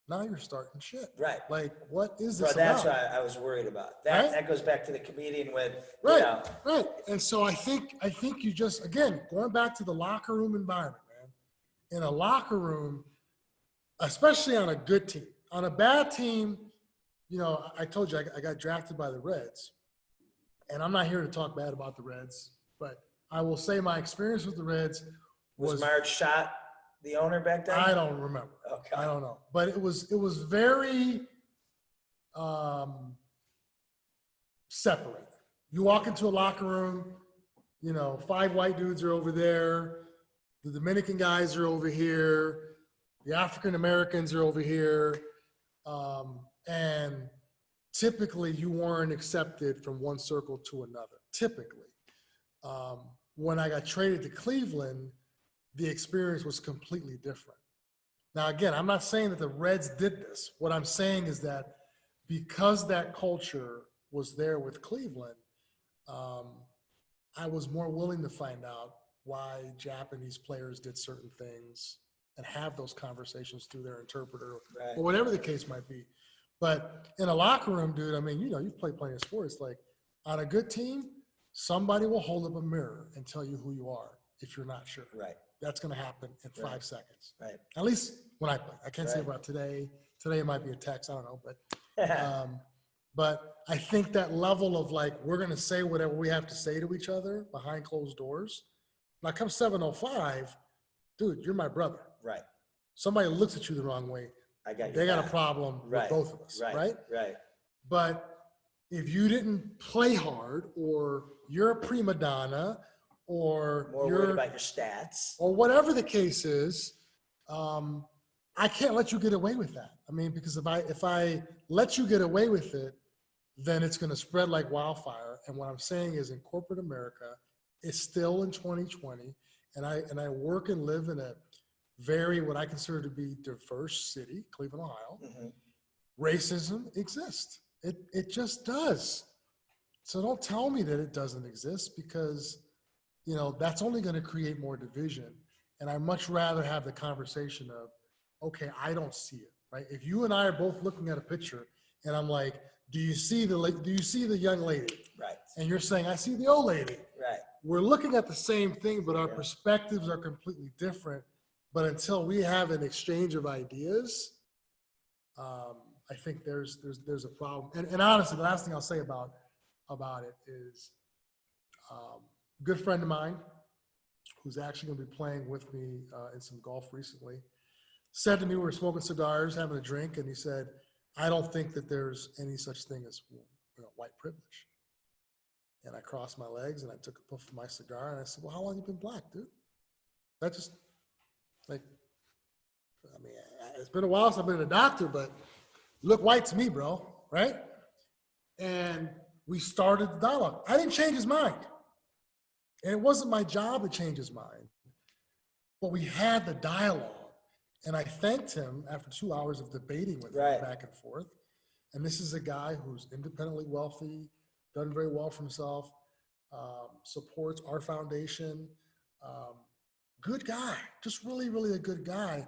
Speaker 2: Now you're starting shit.
Speaker 3: Right.
Speaker 2: Like, what is this
Speaker 3: that's
Speaker 2: about?
Speaker 3: what I was worried about. That goes back to the comedian with,
Speaker 2: right,
Speaker 3: you know.
Speaker 2: Right. And so I think you just, again, going back to the locker room environment, in a locker room, especially on a good team. On a bad team, you know, I told you I got drafted by the Reds, and I'm not here to talk bad about the Reds, but I will say my experience with the Reds
Speaker 3: was Marge Schott the owner back then?
Speaker 2: I don't remember.
Speaker 3: Okay.
Speaker 2: I don't know, but it was very separated. You walk into a locker room, you know, 5 white dudes are over there. The Dominican guys are over here. The African Americans are over here. And typically you weren't accepted from one circle to another, typically. When I got traded to Cleveland, the experience was completely different. Now, again, I'm not saying that the Reds did this. What I'm saying is that because that culture was there with Cleveland, I was more willing to find out why Japanese players did certain things and have those conversations through their interpreter, or whatever the case might be. But in a locker room, dude, I mean, you know, you've played plenty of sports. Like, on a good team, somebody will hold up a mirror and tell you who you are if you're not sure.
Speaker 3: Right.
Speaker 2: that's going to happen in 5 seconds.
Speaker 3: Right.
Speaker 2: At least when I play. I can't say
Speaker 3: Right.
Speaker 2: about today. Today it might be a text. I don't know. But I think that level of like, we're going to say whatever we have to say to each other behind closed doors. Now come 7:05, dude, you're my brother.
Speaker 3: Right.
Speaker 2: Somebody looks at you the wrong way,
Speaker 3: I got
Speaker 2: they got a problem with both of us, right?
Speaker 3: Right.
Speaker 2: But if you didn't play hard, or you're a prima donna, or
Speaker 3: More
Speaker 2: you're
Speaker 3: worried about your stats.
Speaker 2: or whatever the case is, I can't let you get away with that. I mean, because if I let you get away with it, then it's going to spread like wildfire. And what I'm saying is, in corporate America, it's still in 2020, and I work and live in a very, what I consider to be, diverse city, Cleveland, Ohio.
Speaker 3: Mm-hmm.
Speaker 2: Racism exists. It just does. So don't tell me that it doesn't exist, because, you know, that's only going to create more division. And I much rather have the conversation of, okay, I don't see it, right? If you and I are both looking at a picture and I'm like, do you see the young lady?
Speaker 3: Right.
Speaker 2: And you're saying, I see the old lady.
Speaker 3: Right.
Speaker 2: We're looking at the same thing, but our perspectives are completely different. But until we have an exchange of ideas, I think there's a problem. And honestly, the last thing I'll say about it is, a good friend of mine, who's actually going to be playing with me in some golf recently, said to me, we were smoking cigars, having a drink, and he said, I don't think that there's any such thing as, you know, white privilege. And I crossed my legs and I took a puff of my cigar and I said, well, how long have you been black, dude? That just, like, I mean, it's been a while since I've been a doctor, but you look white to me, bro, right? And we started the dialogue. I didn't change his mind. And it wasn't my job to change his mind. But we had the dialogue. And I thanked him after 2 hours of debating with him back and forth. And this is a guy who's independently wealthy, done very well for himself, supports our foundation. Good guy, just really, really a good guy.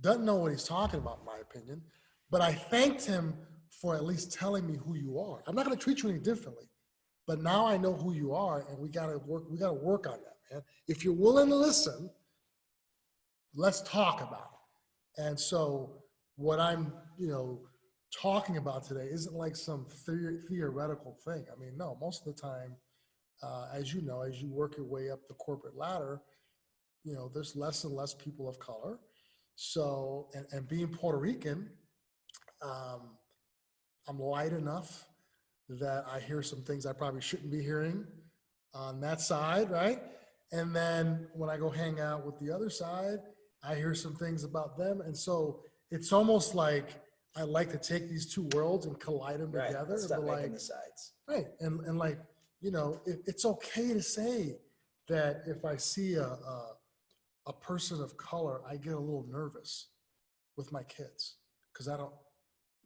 Speaker 2: Doesn't know what he's talking about, in my opinion. But I thanked him for at least telling me who you are. I'm not going to treat you any differently. But now I know who you are, and we got to work on that, man. If you're willing to listen, let's talk about it. And so what I'm, talking about today isn't like some theoretical thing. I mean, no, most of the time, as you know, as you work your way up the corporate ladder, there's less and less people of color. So, and being Puerto Rican, I'm light enough that I hear some things I probably shouldn't be hearing on that side, right? And then when I go hang out with the other side, I hear some things about them. And so it's almost like I like to take these two worlds and collide them together.
Speaker 3: Let's stop making
Speaker 2: like,
Speaker 3: the sides.
Speaker 2: Right, and like, it's okay to say that if I see a person of color, I get a little nervous with my kids because I don't,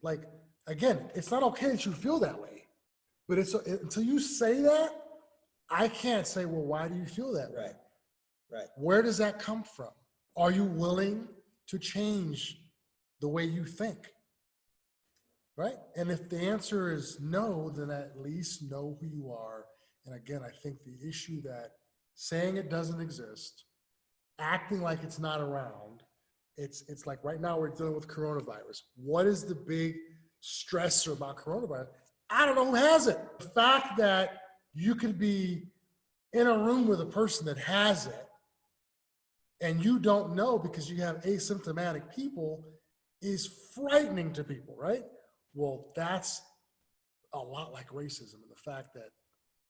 Speaker 2: like, again, it's not okay that you feel that way, but until you say that, I can't say, well, why do you feel that way?
Speaker 3: Right.
Speaker 2: Where does that come from? Are you willing to change the way you think? Right? And if the answer is no, then at least know who you are. And again, I think the issue that saying it doesn't exist, acting like it's not around, it's like right now we're dealing with coronavirus. What is the big stressor about coronavirus? I don't know who has it. The fact that you could be in a room with a person that has it and you don't know because you have asymptomatic people is frightening to people, right? Well, that's a lot like racism, and the fact that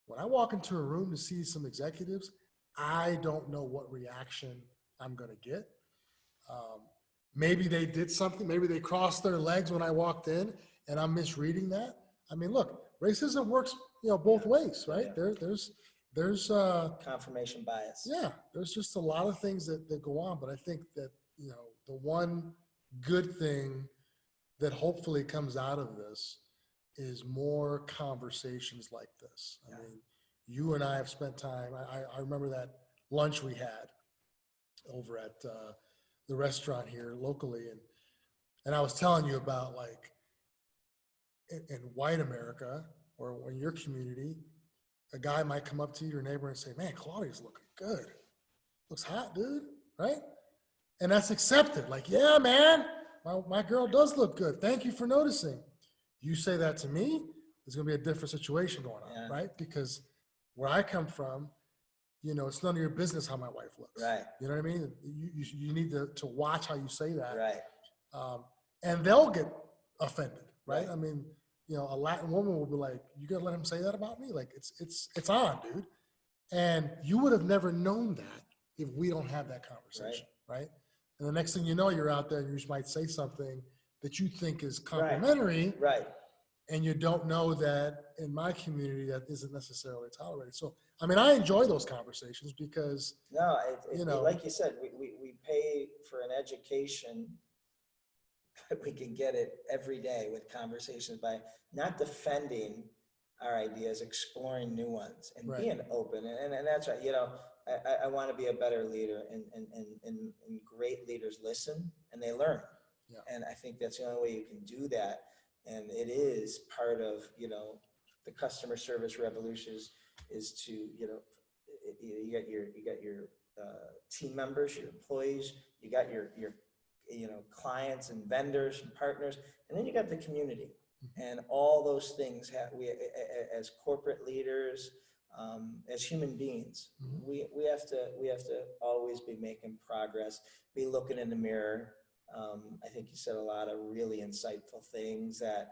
Speaker 2: when I walk into a room to see some executives, I don't know what reaction I'm going to get. Maybe they did something. Maybe they crossed their legs when I walked in, and I'm misreading that. I mean, look, racism works, both ways, right?
Speaker 3: Yeah.
Speaker 2: There's
Speaker 3: confirmation bias.
Speaker 2: Yeah, there's just a lot of things that go on, but I think that the one good thing that hopefully comes out of this is more conversations like this. I mean, you and I have spent time, I remember that lunch we had over at the restaurant here locally, and I was telling you about, like, in white America or in your community, a guy might come up to you, your neighbor, and say, man, Claudia's looking good. looks hot, dude, right? And that's accepted. Like, yeah, man, my girl does look good. Thank you for noticing. You say that to me, there's gonna be a different situation going on, right? Because where I come from, it's none of your business how my wife looks.
Speaker 3: Right.
Speaker 2: You know what I mean? You need to watch how you say that.
Speaker 3: Right.
Speaker 2: And they'll get offended, right?
Speaker 3: Right.
Speaker 2: I mean, a Latin woman will be like, you gonna let him say that about me? Like, it's on, dude. And you would have never known that if we don't have that conversation, right? And the next thing you know, you're out there and you just might say something that you think is complimentary.
Speaker 3: Right.
Speaker 2: And you don't know that in my community that isn't necessarily tolerated. So, I mean, I enjoy those conversations because,
Speaker 3: like you said, we pay for an education, but we can get it every day with conversations by not defending our ideas, exploring new ones, and being open. And that's right. I want to be a better leader, and great leaders listen and they learn. Yeah. And I think that's the only way you can do that. And it is part of, the customer service revolution is to, you got your team members, your employees, you got your clients and vendors and partners, and then you got the community. And all those things we as corporate leaders, as human beings, we have to always be making progress, be looking in the mirror. I think you said a lot of really insightful things that,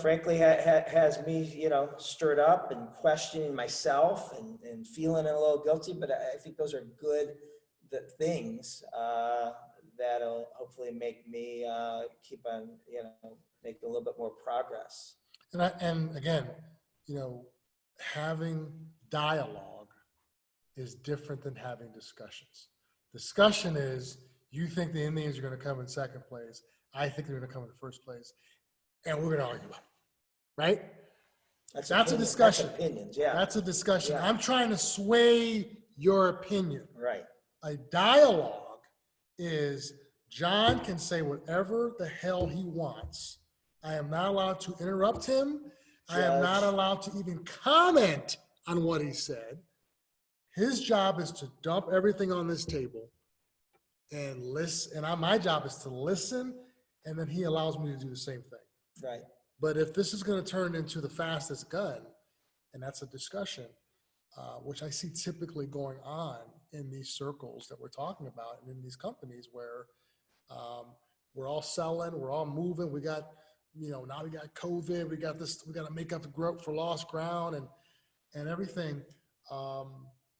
Speaker 3: frankly, has me, stirred up and questioning myself and feeling a little guilty. But I think those are good things that'll hopefully make me keep on, making a little bit more progress.
Speaker 2: And again, having dialogue is different than having discussions. Discussion is, you think the Indians are going to come in second place. I think they're going to come in first place. And we're going to argue about it, right? That's a discussion.
Speaker 3: That's opinions, yeah.
Speaker 2: That's a discussion.
Speaker 3: Yeah.
Speaker 2: I'm trying to sway your opinion.
Speaker 3: Right.
Speaker 2: A dialogue is, John can say whatever the hell he wants. I am not allowed to interrupt him. I am not allowed to even comment on what he said. His job is to dump everything on this table and listen. And my job is to listen, and then he allows me to do the same thing.
Speaker 3: Right.
Speaker 2: But if this is going to turn into the fastest gun, and that's a discussion, which I see typically going on in these circles that we're talking about and in these companies where we're all selling, we're all moving. We got, now we got COVID, we got this, we got to make up the growth for lost ground and everything. And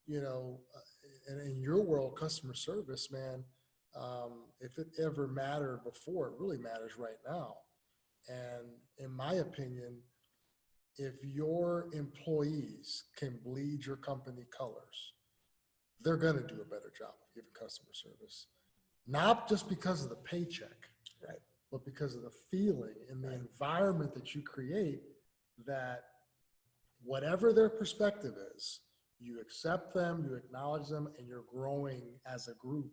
Speaker 2: in your world, customer service, man, if it ever mattered before, it really matters right now. And in my opinion, if your employees can bleed your company colors, they're going to do a better job of giving customer service. Not just because of the paycheck,
Speaker 3: right,
Speaker 2: but because of the feeling and the environment that you create, that whatever their perspective is, you accept them, you acknowledge them, and you're growing as a group,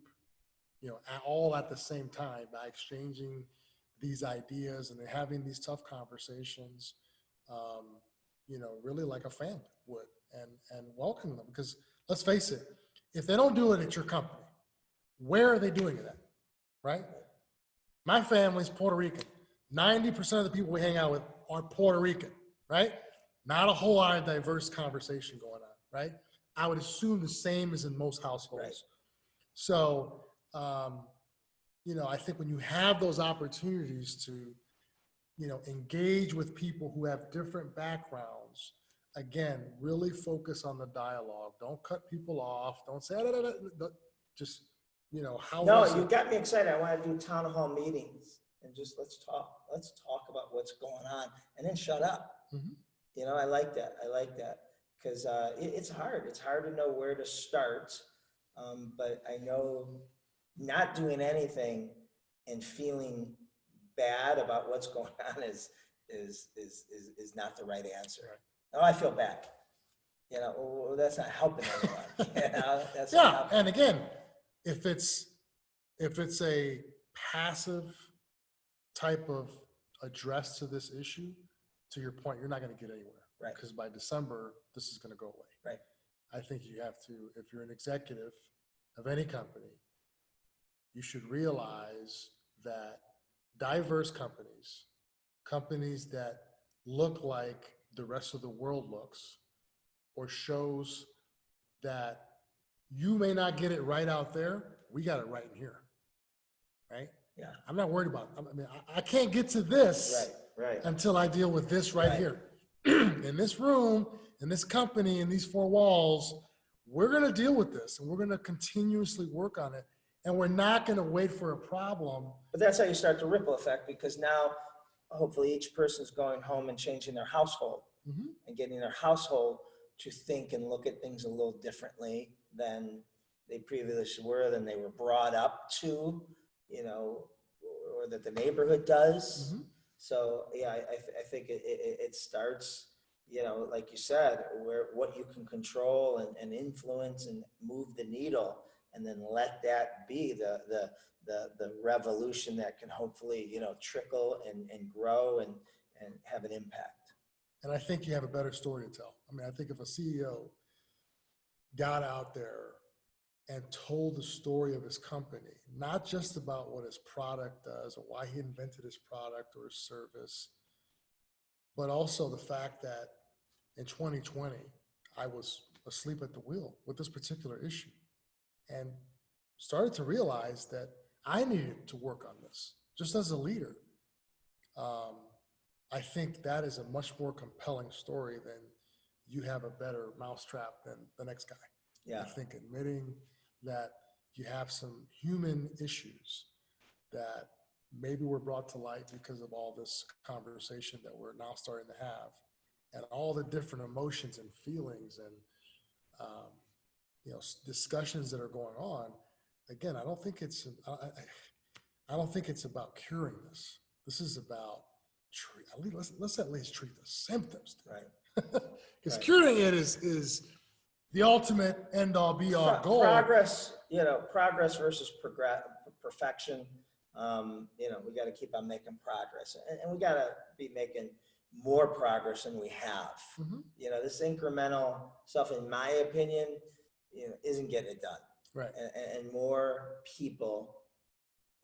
Speaker 2: all at the same time by exchanging these ideas and having these tough conversations, really like a family would, and welcoming them. Because let's face it, if they don't do it at your company, where are they doing it at, right? My family's Puerto Rican. 90% of the people we hang out with are Puerto Rican, right? Not a whole lot of diverse conversation going on, right? I would assume the same as in most households. Right. So, I think when you have those opportunities to, engage with people who have different backgrounds, again, really focus on the dialogue. Don't cut people off. Don't say, just, how.
Speaker 3: No, you got me excited. I want to do town hall meetings and just let's talk about what's going on and then shut up. Mm-hmm. I like that. Because it's hard. It's hard to know where to start. But I know not doing anything and feeling bad about what's going on is not the right answer. Right. Oh, I feel bad. That's not helping anyone. That's
Speaker 2: not helping. And again, if it's a passive type of address to this issue, to your point, you're not going to get anywhere.
Speaker 3: Right.
Speaker 2: Because by December, this is going to go away.
Speaker 3: Right.
Speaker 2: I think you have to, if you're an executive of any company, you should realize that diverse companies, companies that look like the rest of the world looks, or shows that you may not get it right out there, we got it right in here, right?
Speaker 3: Yeah.
Speaker 2: I'm not worried about it. I mean, I can't get to this
Speaker 3: Right.
Speaker 2: until I deal with this right here. In this room, in this company, in these four walls, we're going to deal with this, and we're going to continuously work on it. And we're not going to wait for a problem.
Speaker 3: But that's how you start the ripple effect, because now hopefully each person's going home and changing their household and getting their household to think and look at things a little differently than they previously were, than they were brought up to, you know, or that the neighborhood does. So yeah, I think it starts, you know, like you said, where what you can control and influence and move the needle, and then let that be the revolution that can hopefully, you know, trickle and grow and have an impact.
Speaker 2: And I think you have a better story to tell. I mean, I think if a CEO got out there and told the story of his company, not just about what his product does or why he invented his product or his service, but also the fact that in 2020, I was asleep at the wheel with this particular issue and started to realize that I needed to work on this just as a leader. I think that is a much more compelling story than you have a better mousetrap than the next guy.
Speaker 3: Yeah.
Speaker 2: I think admitting that you have some human issues that maybe were brought to light because of all this conversation that we're now starting to have, and all the different emotions and feelings and you know, discussions that are going on. Again, I don't think it's about curing this. This is about let's at least treat the symptoms.
Speaker 3: Right.
Speaker 2: Because curing it is the ultimate end all be all goal.
Speaker 3: Progress, you know, progress versus perfection. You know, we got to keep on making progress, and we got to be making more progress than we have. You know, this incremental stuff, in my opinion, you know, isn't getting it done.
Speaker 2: Right.
Speaker 3: And more people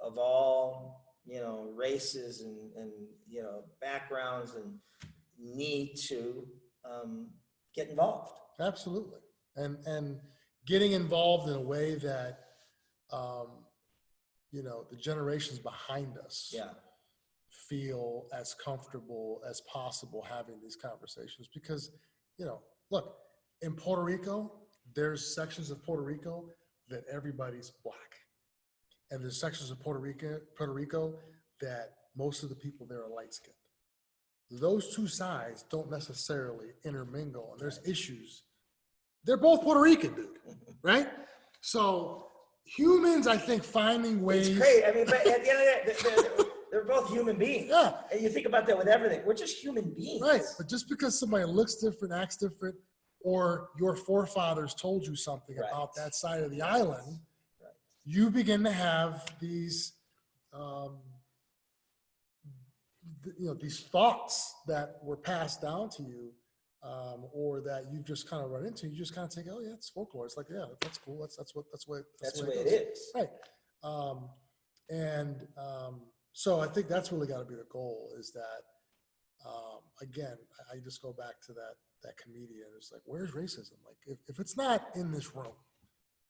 Speaker 3: of all, you know, races and you know, backgrounds and need to get involved.
Speaker 2: Absolutely. And getting involved in a way that, you know, the generations behind us feel as comfortable as possible having these conversations. Because, you know, look, in Puerto Rico, there's sections of Puerto Rico that everybody's Black. And there's sections of Puerto Rico that most of the people there are light-skinned. Those two sides don't necessarily intermingle, and there's issues. They're both Puerto Rican, dude, right? So humans, I think, finding ways.
Speaker 3: It's great. I mean, but at the end of the day, they're both human beings.
Speaker 2: Yeah.
Speaker 3: And you think about that with everything. We're just human beings.
Speaker 2: Right. But just because somebody looks different, acts different, or your forefathers told you something about that side of the island, you begin to have these, you know, these thoughts that were passed down to you, or that you just kind of run into. You just kind of take, oh yeah, it's folklore. It's like, yeah, that's cool. That's the way it is. Right. So I think that's really got to be the goal. Is that again, I just go back to that comedian. It's like, where's racism? Like, if it's not in this room,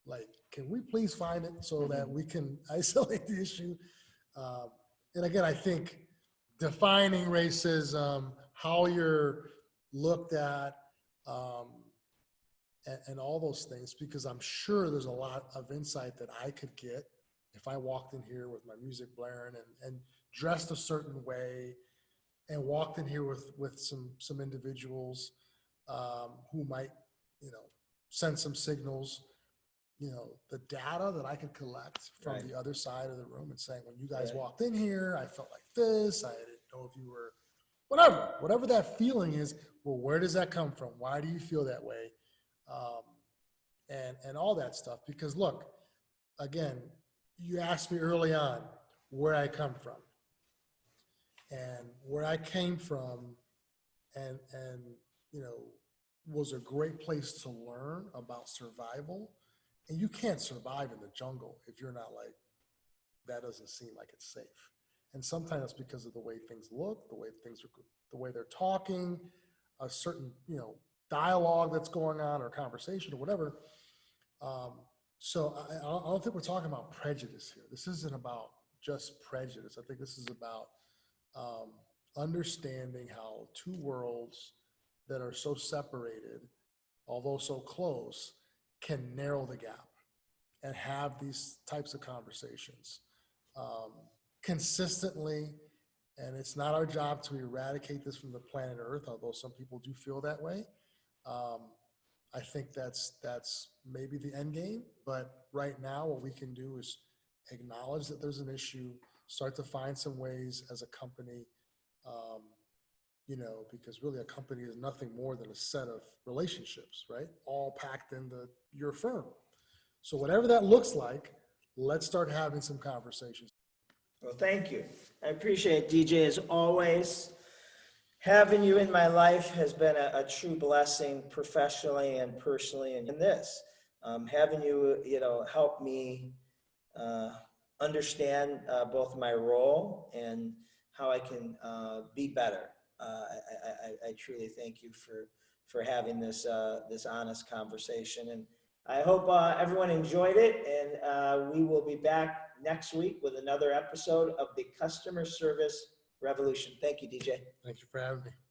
Speaker 2: like, can we please find it so that we can isolate the issue? And again, I think defining racism, how you're looked at, and all those things, because I'm sure there's a lot of insight that I could get if I walked in here with my music blaring and dressed a certain way and walked in here with some individuals who might, you know, send some signals. You know, the data that I could collect from the other side of the room and saying, when you guys walked in here, I felt like this, I didn't know if you were, whatever that feeling is. Well, where does that come from? Why do you feel that way? And all that stuff. Because look, again, you asked me early on where I come from, and where I came from, and you know, was a great place to learn about survival. And you can't survive in the jungle if you're not like, that doesn't seem like it's safe. And sometimes it's because of the way things look, the way they're talking, a certain, dialogue that's going on or conversation or whatever. So I don't think we're talking about prejudice here. This isn't about just prejudice. I think this is about understanding how two worlds that are so separated, although so close, can narrow the gap and have these types of conversations consistently. And it's not our job to eradicate this from the planet Earth, although some people do feel that way. I think that's maybe the end game, but right now what we can do is acknowledge that there's an issue, start to find some ways as a company, because really a company is nothing more than a set of relationships, right? All packed into your firm. So whatever that looks like, let's start having some conversations.
Speaker 3: Well, thank you. I appreciate it, DJ, as always. Having you in my life has been a true blessing professionally and personally. And in this, having you, help me understand both my role and how I can be better. I truly thank you for having this honest conversation. And I hope everyone enjoyed it. And we will be back next week with another episode of the Customer Service Revolution. Thank you, DJ.
Speaker 2: Thank you for having me.